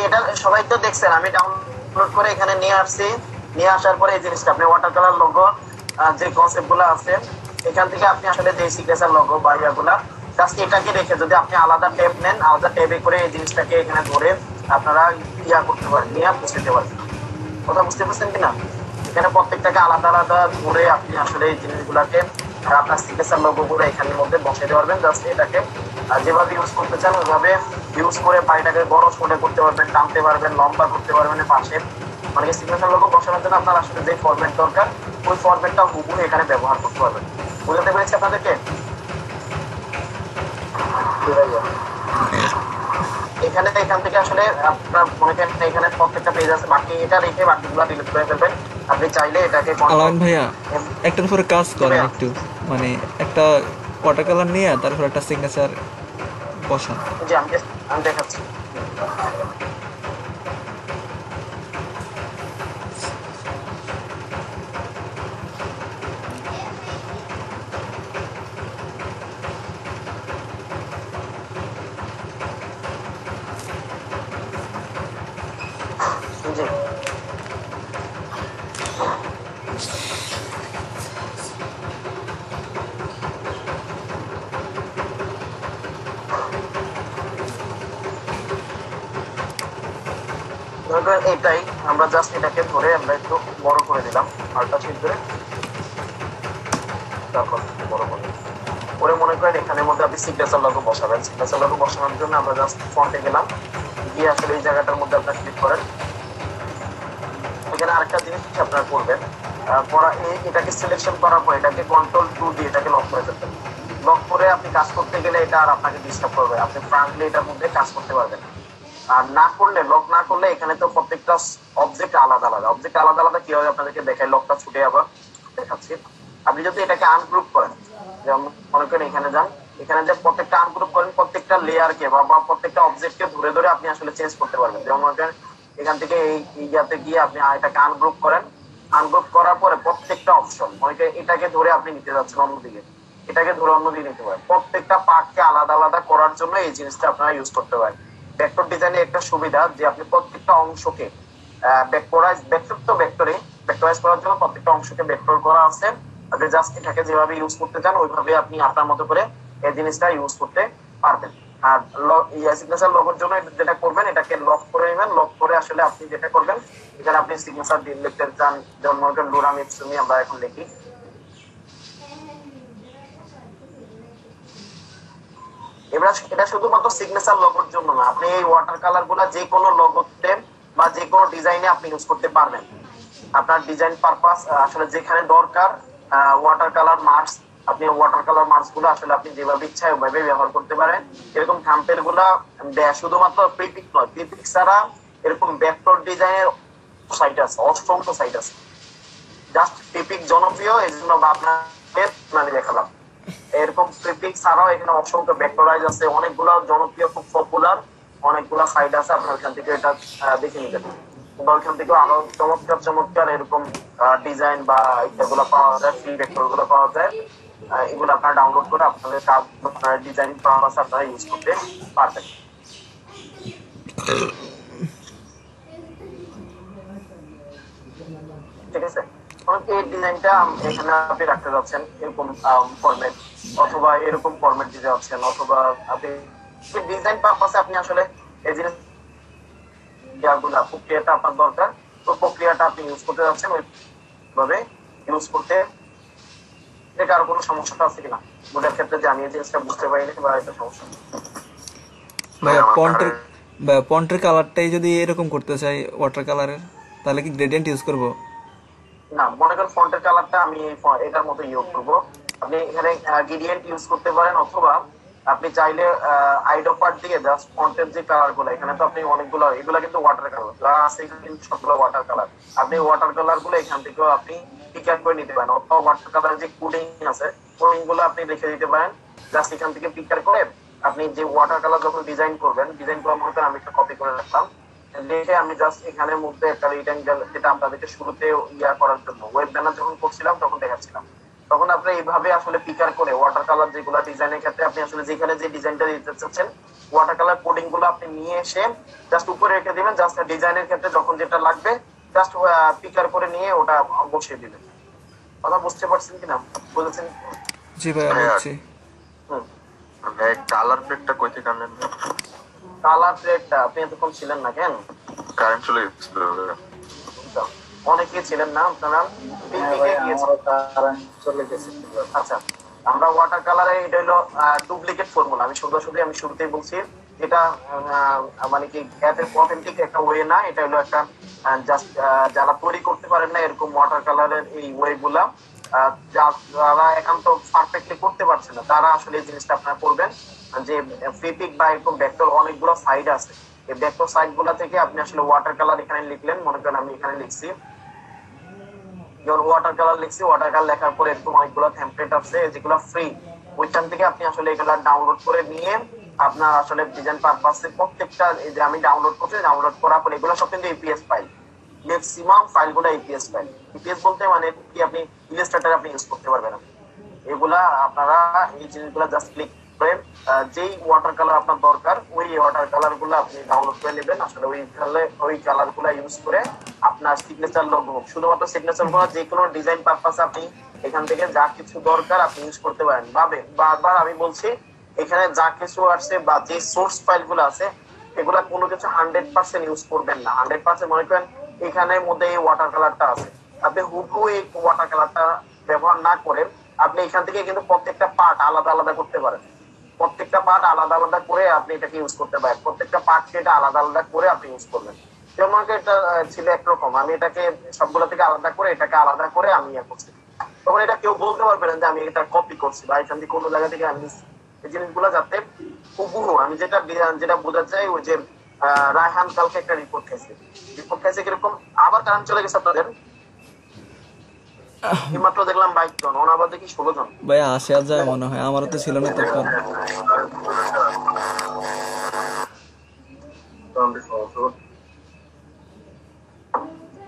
এটা সবাই তো দেখছেন, আমি ডাউনলোড করে এখানে নিয়ে আসছি। নিয়ে আসার পরে এই জিনিসটা আপনি ওয়াটার কালার লোগো যে কনসেপ্ট গুলো আছে এখান থেকে আপনি আসলে যে সিগনেচার লোগো বা ইয়াগুলা জাস্ট এটাকে রেখে যদি আপনি আলাদা ট্যাব নেন, আলাদা ট্যাবে করে এই জিনিসটাকে এখানে ধরে আপনারা ইয়া করতে পারেন, নিয়ে বুঝতে পারেন। কথা বুঝতে পারছেন কিনা? এখানে প্রত্যেকটাকে আলাদা আলাদা ধরে আপনি আসলে এই জিনিসগুলাকে আপনার সিগনেচার লোগো করে এখানের মধ্যে বসে দিতে পারবেন। জাস্ট এটাকে যেভাবে ইউজ করতে চান ওইভাবে ইউজ করে পাইটাকে বড় ছোট করতে পারবেন, টানতে পারবেন, লম্বা করতে পারবেন পাশে। মানে সিগনেচার লোগো বসানোর জন্য আপনার আসলে যে ফরম্যাট দরকার ওই ফরম্যাটটা হুবহু এখানে ব্যবহার করতে পারবেন। বুঝতে পেরেছি আপনাদেরকে? এখান থেকে আসলে আপনার মনে করেন এখানে প্রত্যেকটা পেজ আছে, বাকি এটা রেখে বাকিগুলো ডিলিট করে ফেলবেন। আপনি চাইলে এটাকে আলান ভাইয়া একটার পরে কাজ করেন একটু, মানে একটা ওয়াটার কালার নিয়ে তারপর একটা সিগনেচার বসান। জি আমি দেখাচ্ছি। জি এটাই আমরা জাস্ট এটাকে ধরে আমরা একটু বড় করে দিলাম, আলটা শিট ধরে তারপর বড় করে মনে করেন এখানের মধ্যে আপনি সিগনেচার লোগো বসাবেন। সিগনেচার লোগো বসানোর জন্য আমরা জাস্ট ফন্টে গেলাম, গিয়ে আসলে এই জায়গাটার মধ্যে আপনার ক্লিক করেন। এখানে আরেকটা জিনিস আপনারা করবেন, এটাকে সিলেকশন করার পর এটাকে কন্ট্রোল 2 দিয়ে এটাকে লক করে ফেলবেন। লক করে আপনি কাজ করতে গেলে এটা আর আপনাকে ডিস্টার্ব করবে, আপনি ফ্রাঙ্কলি এটার মধ্যে কাজ করতে পারবেন। আর না করলে, লক না করলে এখানে তো প্রত্যেকটা অবজেক্ট আলাদা আলাদা কিভাবে আপনাদেরকে দেখায়, লকটা ছুটে আবার দেখাচ্ছি। আপনি যদি এটাকে আনগ্রুপ করেন, যেমন মনে করেন এখানে যান, এখানে যে প্রত্যেকটা আনগ্রুপ করেন প্রত্যেকটা লেয়ারকে বা প্রত্যেকটা অবজেক্টকে ধরে ধরে আপনি আসলে চেঞ্জ করতে পারবেন। যেমন মনে করেন এখান থেকে এই ইয়াতে গিয়ে আপনি এটাকে আনগ্রুপ করেন, আনগ্রুপ করার পরে প্রত্যেকটা অপশন অনেকে এটাকে ধরে আপনি নিতে যাচ্ছেন অন্যদিকে, এটাকে ধরে অন্যদিকে নিতে পারেন। প্রত্যেকটা পার্টকে আলাদা আলাদা করার জন্য এই জিনিসটা আপনারা ইউজ করতে পারেন। ভেক্টর ডিজাইনের একটা সুবিধা যে আপনি প্রত্যেকটা অংশকে ভেক্টরাইজ করার জন্য প্রত্যেকটা অংশকে ভেক্টর করা আছে। আপনি জাস্ট এটাকে যেভাবে ইউজ করতে চান ওইভাবে আপনি আপনার মতো করে এই জিনিসটা ইউজ করতে পারবেন। আর সিগনেচার লগের জন্য যেটা করবেন এটাকে লক করে নেবেন। লক করে আসলে আপনি যেটা করবেন এখানে আপনি সিগনেচার দিয়ে লিখতে চান, যেমন মনে করেন লুরা মিৎসুমি আমরা এখন লিখি। এবার এটা শুধুমাত্র সিগনেচার লগোর জন্য না, আপনি এই ওয়াটার কালার গুলা যে কোনো লগোতে বা যে কোনো ডিজাইনে আপনি ইউজ করতে পারবেন। আপনার ডিজাইন পারপাস আসলে যেখানে দরকার ওয়াটার কালার মার্কস, আপনি ওয়াটার কালার মার্কস গুলো আসলে আপনি যেভাবে ইচ্ছা ওইভাবে ব্যবহার করতে পারেন। এরকম থাম্বনেল গুলা শুধুমাত্র প্রিপিক নয়, প্রিপিক ছাড়া এরকম ভেক্টর ডিজাইনের সাইট আছে, অসংখ্য সাইট আছে। জাস্ট প্রিপিক জনপ্রিয় এই জন্য আপনাকে মানে দেখালাম। এরকম প্রিপিক ছাড়াও এখানে অসংখ্য ভেক্টরাইজ আছে, অনেকগুলো জনপ্রিয় খুব পপুলার অনেকগুলো সাইট আছে, আপনার এখান থেকে এটা দেখে নিতে পারেন। ওইখান থেকে আরো চমৎকার এরকম ডিজাইন বা এগুলো পাওয়া যায়, ফ্রি ভেক্টর গুলো পাওয়া যায়। এগুলো আপনারা ডাউনলোড করে আপনাদের কাজ ডিজাইন পারপাস আপনারা ইউজ করতে পারবেন। ঠিক আছে, এই ডিজাইনটা এখানে আপনি রাখতে যাচ্ছেন এরকম ফরম্যাট, অথবা এরকম ফরম্যাট দিতে যাচ্ছেন, অথবা আপনি ডিজাইন পারপাসে আপনি আসলে এই জিনিস প্রক্রিয়াটা আপনার দরকার, তো প্রক্রিয়াটা আপনি ইউজ করতে যাচ্ছেন ওইভাবে ইউজ করতে। এটা আর কোনো সমস্যাটা আছে কিনা বোঝার ক্ষেত্রে, যে আমি এই জিনিসটা বুঝতে পারিনি বা এটা সমস্যা? ভাইয়া পন্টের কালারটাই যদি এরকম করতে চাই ওয়াটার কালারের, তাহলে কি গ্রেডিয়েন্ট ইউজ করব? না, মনে করেন ফন্টের কালারটা আমি এটার মতো ইউজ করবো, আপনি এখানে গ্রেডিয়েন্ট ইউজ করতে পারেন, অথবা আপনি চাইলে আইডোপার দিয়ে জাস্ট ফন্টের যে কালার গুলো, এখানে তো আপনি অনেকগুলো, এগুলো কিন্তু ওয়াটার কালার যা আছে কিন্তু সবগুলো ওয়াটার কালার, আপনি ওয়াটার কালার গুলো এখান থেকেও আপনি পিক আপ করে নিতে পারেন, অথবা ওয়াটার কালার যে কোডিং আছে কোডিং গুলো আপনি লিখে দিতে পারেন। জাস্ট এখান থেকে পিক আপ করে আপনি যে ওয়াটার কালার যখন ডিজাইন করবেন, ডিজাইন করার মতো আমি একটা কপি করে রাখলাম, দেখে আমি জাস্ট এখানের মধ্যে একটা রেক্টাঙ্গেল, যেটা আপনাদেরকে শুরুতে ইয়া করার জন্য ওয়েব ব্যানার যখন করছিলাম তখন দেখাচ্ছিলাম, তখন আপনি এইভাবে আসলে পিকার করে ওয়াটার কালার যেগুলো ডিজাইনের ক্ষেত্রে আপনি আসলে যেখানে যে ডিজাইনটা দিতে চাচ্ছেন ওয়াটার কালার কোডিং গুলো আপনি নিয়ে এসে জাস্ট উপরে রেখে দিবেন। জাস্ট ডিজাইনের ক্ষেত্রে যখন যেটা লাগবে জাস্ট পিকার করে নিয়ে ওটা বসিয়ে দিবেন। কথা বুঝতে পারছেন কিনা, বুঝেছেন? জি ভাইয়া বুঝছি। হুম। কালার প্লেটটা কই থেকে আনলেন? কালার প্লেটটা আপনি এতক্ষণ ছিলেন না কেন? কারেন্ট চলে গেছিল। অনেকে ছিলেন না আপনারা? আচ্ছা, আমরা ওয়াটার কালারে এটা হলো ডুপ্লিকেট ফর্মুলা। আমি সোজাসুজি আমি শুরুতেই বলছি, এটা মানে কি অথেন্টিক একটা ওয়ে না, এটা হলো একটা জাস্ট যারা তৈরি করতে পারেন না এরকম ওয়াটার কালারের এই ওয়ে গুলা, যারা একান্ত পারফেক্টলি করতে পারছে না তারা আসলে এই জিনিসটা আপনারা করবেন যে ফ্রিপিক বা এরকম ভেক্টর অনেকগুলো সাইড আছে, এই ভেক্টর সাইড গুলা থেকে আপনি আসলে ওয়াটার কালার এখানে লিখলেন। মনে করেন আমি এখানে লিখছি, যেমন ওয়াটার কালার লিখছি, ওয়াটার কালার লেখার পরে এরকম অনেকগুলো টেমপ্লেট আছে যেগুলো ফ্রি, ওইখান থেকে আপনি আসলে এগুলা ডাউনলোড করে নিয়ে আপনার আসলে ডিজাইন পারপাসে প্রত্যেকটা এই যে আমি ডাউনলোড করছি, ডাউনলোড করার পরে এগুলো সব কিন্তু এপিএস ফাইল, ম্যাক্সিমাম ফাইলগুলো এপিএস ফাইল। এপিএস বলতে মানে কি আপনি ইলাস্ট্রেটর আপনি ইউজ করতে পারবেন না। এগুলা আপনারা এই জিনিসগুলো জাস্ট ক্লিক করে যেই ওয়াটার কালার আপনার দরকার ওই ওয়াটার কালার গুলো আপনি ডাউনলোড করে নেবেন। আসলে ওই কালার গুলা ইউজ করে আপনার সিগনেচার লোগো, শুধুমাত্র সিগনেচার গুলো যে কোনো ডিজাইন পারপাসে আপনি এখান থেকে যা কিছু দরকার আপনি ইউজ করতে পারেন। বারবার আমি বলছি, এখানে যা কিছু আছে বা যে সোর্স ফাইল গুলো আছে এগুলা কোনো কিছু 100% ইউজ করবেন না। 100% মনে করেন এখানের মধ্যে এই ওয়াটার কালারটা আছে, আপনি হুবহু এই ওয়াটার কালারটা ব্যবহার না করে আপনি এখান থেকে কিন্তু প্রত্যেকটা পার্ট আলাদা আলাদা করতে পারেন। প্রত্যেকটা পার্ট আলাদা আলাদা করে আপনি এটাকে ইউজ করতে পারেন। প্রত্যেকটা পার্টকে এটা আলাদা আলাদা করে আপনি ইউজ করবেন। যেমন এটা ছিল একরকম, আমি এটাকে সবগুলো থেকে আলাদা করে এটাকে আলাদা করে আমি ইয়ে করছি, তখন এটা কেউ বলতে পারবে না যে আমি এটা কপি করছি বা এখান থেকে কোনো জায়গা থেকে আমি এই জিনিসগুলো যাতে হুবহু আমি যেটা বোঝা চাই, ওই যে রায়হান কালকে একটা রিপোর্ট খাইছে কিরকম, আবার কারণ চলে গেছে আপনাদের। এইমাত্র দেখলাম 22 জন, ওনার দেখি 16 জন। ভাইয়া আসে আর যায় মনে হয়, আমারও তো ছিল না তখন।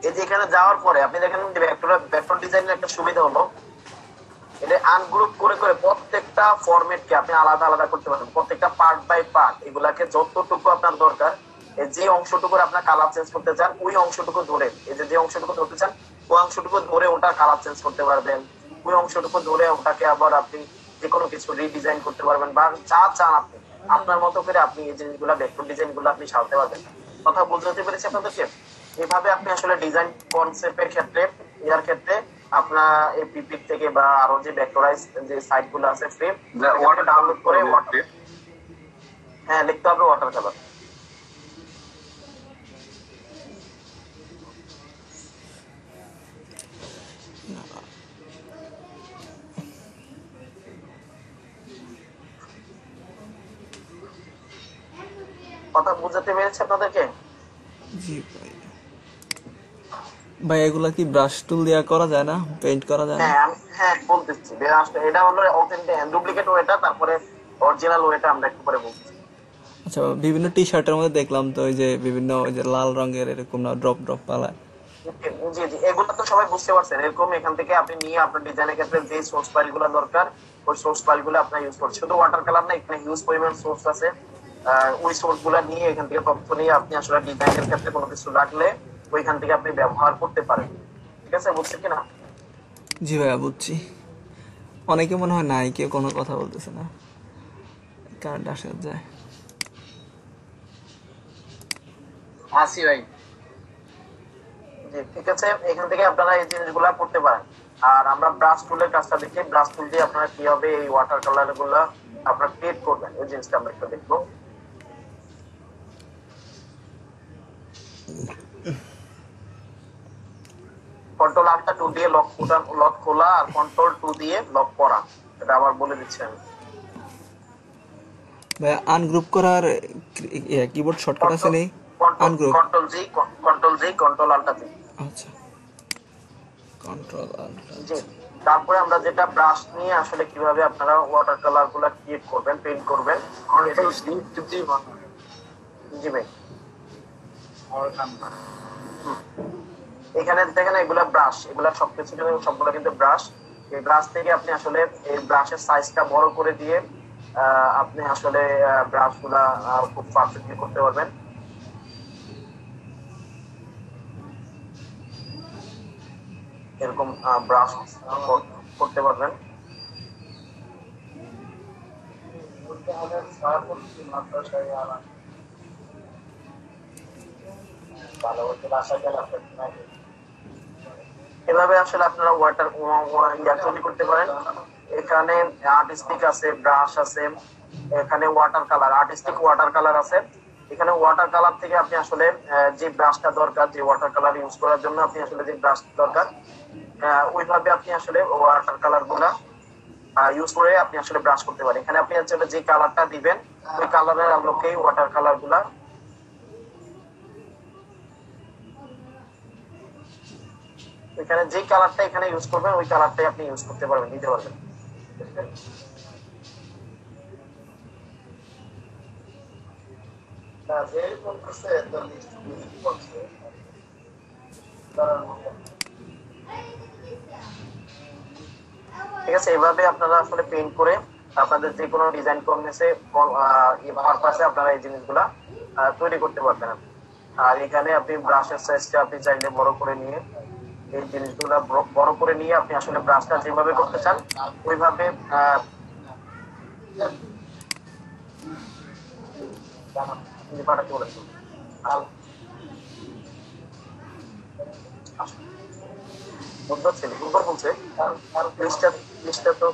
এই যে এখানে যাওয়ার পরে আপনি দেখেন ভেক্টর ডিজাইনের একটা সুবিধা হলো, এটা আনগ্রুপ করে করে প্রত্যেকটা ফরম্যাটকে আপনি আলাদা আলাদা করতে পারেন। প্রত্যেকটা পার্ট বাই পার্ট এগুলাকে যতটুকু আপনার দরকার, যে অংশটুকু আপনার কালার চেঞ্জ করতে চান ওই অংশটুকু ধরে, এই যে অংশটুকু ধরতে চান ওই অংশটুকু ধরে ওটা কালার চেঞ্জ করতে পারবেন। ওই অংশটুকু ধরে ওটাকে আবার আপনি যে কোনো কিছু রিডিজাইন করতে পারবেন বা যা চান আপনি আপনার মতো করে আপনি এই জিনিসগুলা ভেক্টর ডিজাইন গুলো আপনি সাজাতে পারবেন। কথা বুঝতে পেরেছি আপনাদেরকে? এভাবে আপনি আসলে ডিজাইন কনসেপ্টের ক্ষেত্রে এর ক্ষেত্রে আপনার এই পিপিক থেকে বা আরো যে ভেক্টরাইজ যে সাইট গুলো আছে ফ্রি ওয়াটার ডাউনলোড করে হ্যাঁ লিখতে হবে ওয়াটার কালার। কথা বুঝতে পেরেছি আপনাদেরকে? জি ভাই। ভাই এগুলা কি ব্রাশ টুল দিয়া করা যায় না, পেইন্ট করা যায় না? হ্যাঁ বলতেছি, এটা হলো অথেন্টিক ডুপ্লিকেট ওয়েটা, তারপরে অরিজিনাল ওয়েটা আমরা একটু পরে বলতেছি। আচ্ছা, বিভিন্ন টি শার্টের মধ্যে দেখলাম তো ওই যে বিভিন্ন ওই যে লাল রঙের এরকম না ড্রপ ড্রপ পালা। জি জি, এগুলো তো সবাই বুঝতে পারছেন। এরকম এখান থেকে আপনি নিয়ে আপনার ডিজাইনের ক্ষেত্রে যে সোর্স ফাইল গুলো দরকার ওই সোর্স ফাইল গুলো আপনার ইউজ করছেন। শুধু ওয়াটার কালার না, এখানে হিউজ পরিমাণ সোর্স আছে, ওই সোর্স গুলা নিয়ে এখান থেকে তথ্য নিয়ে আপনি আসলে ডিজাইনের ক্ষেত্রে কোনো কিছু লাগলে ওইখান থেকে আপনি ব্যবহার করতে পারেন। ঠিক আছে, বুঝছেন কিনা? জি ভাইয়া বুঝছি। অনেকে মনে হয় নাই, কেউ কোনো কথা বলতেছে না, কারেন্ট আসে আর যায়। আসি ভাই। জি ঠিক আছে, এখান থেকে আপনারা এই জিনিসগুলা করতে পারেন। আর আমরা ব্রাশ টুলের কাজটা দেখি, ব্রাশ টুল দিয়ে আপনারা কিভাবে এই ওয়াটার কালার গুলা আপনারা ক্রিয়েট করবেন এই জিনিসটা আমরা একটু দেখবো। কন্ট্রোল আলটা 2 দিয়ে লক খোলা আর কন্ট্রোল 2 দিয়ে লক করা, এটা আবার বলে দিচ্ছি আমি। ভাই আনগ্রুপ করার কিবোর্ড শর্টকাট আছে নেই? আনগ্রুপ কন্ট্রোল জি কন্ট্রোল আলটা জি। আচ্ছা, কন্ট্রোল আলটা জি। তারপরে আমরা যেটা ব্রাশ নিয়ে আসলে কিভাবে আপনারা ওয়াটার কালার গুলা ক্রিয়েট করবেন, পেইন্ট করবেন। জি ভাই, এখানে দেখেন এগুলা ব্রাশ, এগুলা সবকিছু সবগুলা কিন্তু ব্রাশ। এই ব্রাশ থেকে আপনি আসলে এই ব্রাশের সাইজটা বড় করে দিয়ে আপনি আসলে ব্রাশ গুলা খুব পারফেক্টলি করতে পারবেন। এরকম ব্রাশ করতে পারবেন। এভাবে আসলে আপনারা ওয়াটার তৈরি করতে পারেন। এখানে আর্টিস্টিক আছে, ব্রাশ আছে, এখানে water colour, artistic water colour আছে। এখানে ওয়াটার কালার থেকে আপনি আসলে যে ব্রাশটা দরকার, যে ওয়াটার কালার ইউজ করার জন্য আপনি আসলে যে ব্রাশ দরকার, ওইভাবে আপনি আসলে ওয়াটার কালার গুলা ইউজ করে আপনি আসলে ব্রাশ করতে পারেন। এখানে আপনি আসলে যে কালারটা দিবেন ওই কালারের আলোকে ওয়াটার কালার গুলা, এখানে যে কালারটা এখানে ইউজ করবেন ওই কালারটাই আপনি ইউজ করতে পারবেন, দিতে পারবেন। ঠিক আছে, এইভাবে আপনারা আসলে পেইন্ট করে আপনাদের যে কোনো ডিজাইন কর্নেসে পারপাসে আপনারা এই জিনিসগুলা তৈরি করতে পারবেন। আর এখানে আপনি ব্রাশের সাইজটা আপনি চাইলে বড় করে নিয়ে এই জিনিসগুলা বড় করে নিয়ে আপনি আসলে ব্রাশটা যেভাবে করতে চান ওইভাবে পাঠাতে বলেছেন। বুধবার বলছে লিস্টটা তো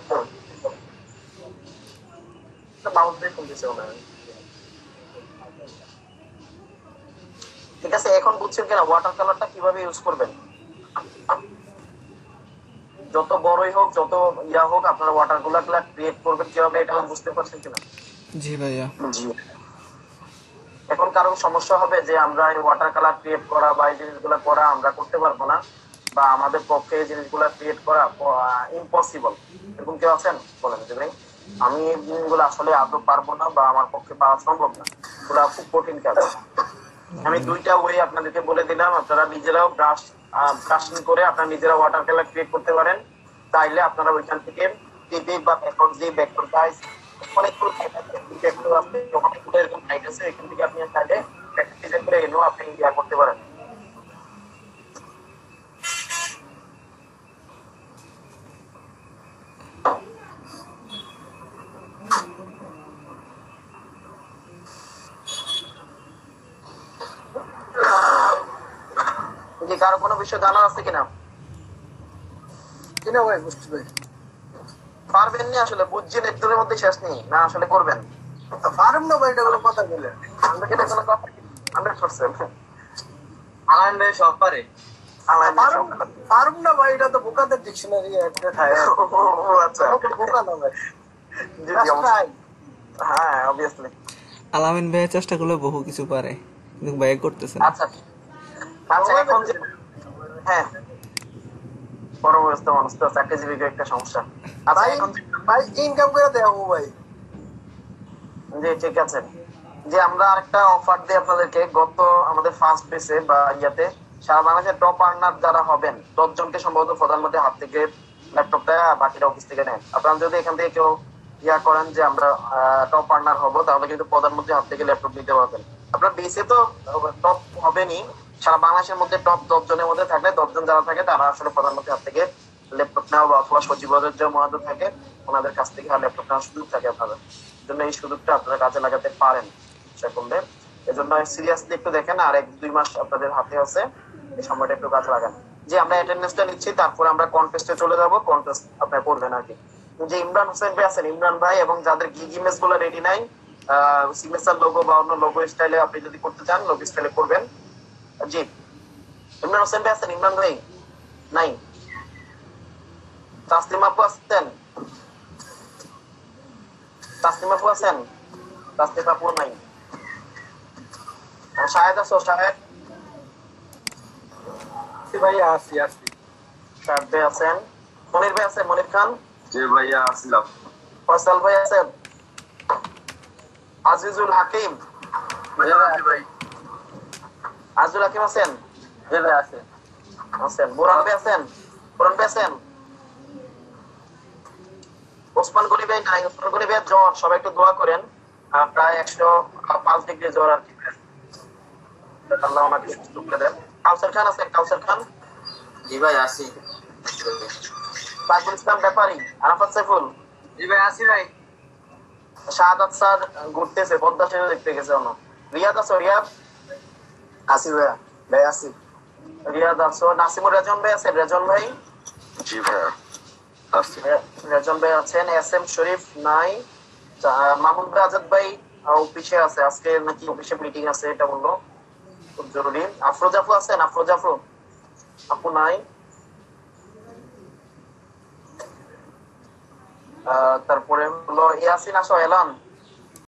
ঠিক আছে, এখন বুঝছেন কিনা ওয়াটার কালারটা কিভাবে ইউজ করবেন। যত বড়ই হোক, যত ইয়া হোক, আপনারা ওয়াটার কালার ক্রিয়েট করবেন কিভাবে, এটা বুঝতে পারছেন কিনা? জি ভাইয়া। জি। এখন কারো সমস্যা হবে যে আমরা এই ওয়াটার কালার ক্রিয়েট করা বা এই জিনিসগুলো করা আমরা করতে পারবো না, বা আমাদের পক্ষে এই জিনিসগুলো ক্রিয়েট করা ইম্পসিবল, এরকম কেউ আছেন? বলেন যে ভাই আমি এই জিনিসগুলো আসলে আদৌ পারবো না বা আমার পক্ষে পাওয়া সম্ভব না, এগুলো খুব কঠিন কাজ। আমি দুইটা ওয়ে আপনাদেরকে বলে দিলাম, আপনারা নিজেরাও ব্রাশিং করে আপনারা নিজেরা ওয়াটার কালার ক্রিয়েট করতে পারেন। তাইলে আপনারা ওইখান থেকে টিপি বা ব্যাকগ্রাউন্ড গাইজ অনেকগুলো আছে, অনেকগুলো এরকম সাইট আছে, এখান থেকে আপনি চাইলে ডিজাইন করে এনেও আপনি ইয়া করতে পারেন। কারো কোনো বিষয় জানার আছে কিনা? কিনা ভাই বুঝতে পারি পারবেন না আসলে, বুঝছেন একটুর মধ্যে শেষ নেই না, আসলে করবেন পারুম না ভাই, এটা কোনো কথা বলে 100%। আলাইন ভাই সব পারে, পারুম না ভাই, এটা তো বোকাদের ডিকশনারি একটা থাকে। ও আচ্ছা, বোকা না ভাই। জি জি হ্যাঁ অবভিয়াসলি। আলামিন ভাইয়ের চেষ্টা করলে বহু কিছু পারে, কিন্তু ভাই করতেছেন। আচ্ছা আচ্ছা, এখন যে হ্যাঁ বড় ব্যস্ত মানুষ তো, চাকরিজীবী একটা সমস্যা। আচ্ছা এখন ভাই ইনকাম করে দেবো ভাই। জি ঠিক আছে, যে আমরা আরেকটা অফার দিই আপনাদেরকে। গত আমাদের ফার্স্ট বেসে বা ইয়াতে সারা বাংলাদেশের টপ আর্নার যারা হবেন 10 জনকে সম্ভবত প্রধানমন্ত্রীর হাত থেকে ল্যাপটপটা, বাকিটা অফিস থেকে নেন। আপনারা যদি এখান থেকে কেউ ইয়া করেন যে আমরা টপ আর্নার হবো, তাহলে কিন্তু প্রধানমন্ত্রীর হাত থেকে ল্যাপটপ নিতে পারবেন। আপনার বেসে তো টপ হবেনি, সারা বাংলাদেশের মধ্যে টপ 10 জনের মধ্যে থাকলে 10 জন যারা থাকে তারা আসলে প্রধানমন্ত্রীর হাত থেকে ল্যাপটপ নেওয়া বা অথবা সচিবালয়ের যে মহাদুর থাকে ওনাদের কাছ থেকে ল্যাপটপ নেওয়ার সুযোগ থাকে আপনাদের জন্য। এই সুযোগটা আপনারা কাজে লাগাতে পারেন ইচ্ছা করলে। এজন্য সিরিয়াসলি একটু দেখেন, আর 1-2 মাস আপনাদের হাতে আছে, এই সময়টা একটু কাজে লাগান। যে আমরা অ্যাটেন্ডেন্সটা নিচ্ছি, তারপরে আমরা কন্টেস্টে চলে যাব, কন্টেস্ট আপনারা করবেন আর কি। যে ইমরান হোসেন ভাই আছেন, ইমরান ভাই, এবং যাদের গিগ ইমেজ গুলো রেডি নাই, সিগনেচার লোগো বা অন্য লোগো স্টাইলে আপনি যদি করতে চান লোগো স্টাইলে করবেন। জি ইমরান হোসেন ভাই আছেন? ইমরান ভাই নাই? তাসলিম আপু আছেন? তাসলিম আপু আছেন? তাসলিম আপু নাই। শাহেদ আছো? শাহেদ ভাইয়া আসি আসি। শাহেদ ভাই আছেন? মনির ভাই আছেন? মনির খান? জি ভাইয়া আসলাম। ফয়সাল ভাই আছেন? আজিজুল হাকিম? ভাই আজিজুল হাকিম আছেন? জি ভাই আছে আছেন। বোরান ভাই আছেন? বোরান ভাই আছেন? ওসমান গনি ভাই নাই, ওসমান গনি ভাই জ্বর, সবাই একটু দোয়া করেন। প্রায় 105 ডিগ্রি জ্বর আর কি। আল্লাহ ওনাকে সুস্থ করে দেন। কাউসার খান আছেন? কাউসার খান? জি ভাই আসি। সাইফুল ইসলাম ব্যাপারী, আরাফাত সাইফুল? জি ভাই আসি ভাই। শাহাদাত স্যার ঘুরতেছে, পদ্মা সেতু দেখতে গেছে অন্য। রিয়াদ আছো? রিয়াদ? আসি ভাইয়া, ভাই আসি। রিয়াদ আছো? নাসিমুর রেজন ভাই আছেন? রেজন ভাই? জি ভাইয়া আসছি। রেজন ভাই আছেন। এস এম শরীফ নাই। মাহমুদ আজাদ ভাই অফিসে আছে, আজকে নাকি অফিসে মিটিং আছে, এটা বললো, খুব জরুরি। আফরোজ আফু আছেন? আফরোজ আফু? আপু নাই। তারপরে হলো ইয়াসিন আসো, এলান?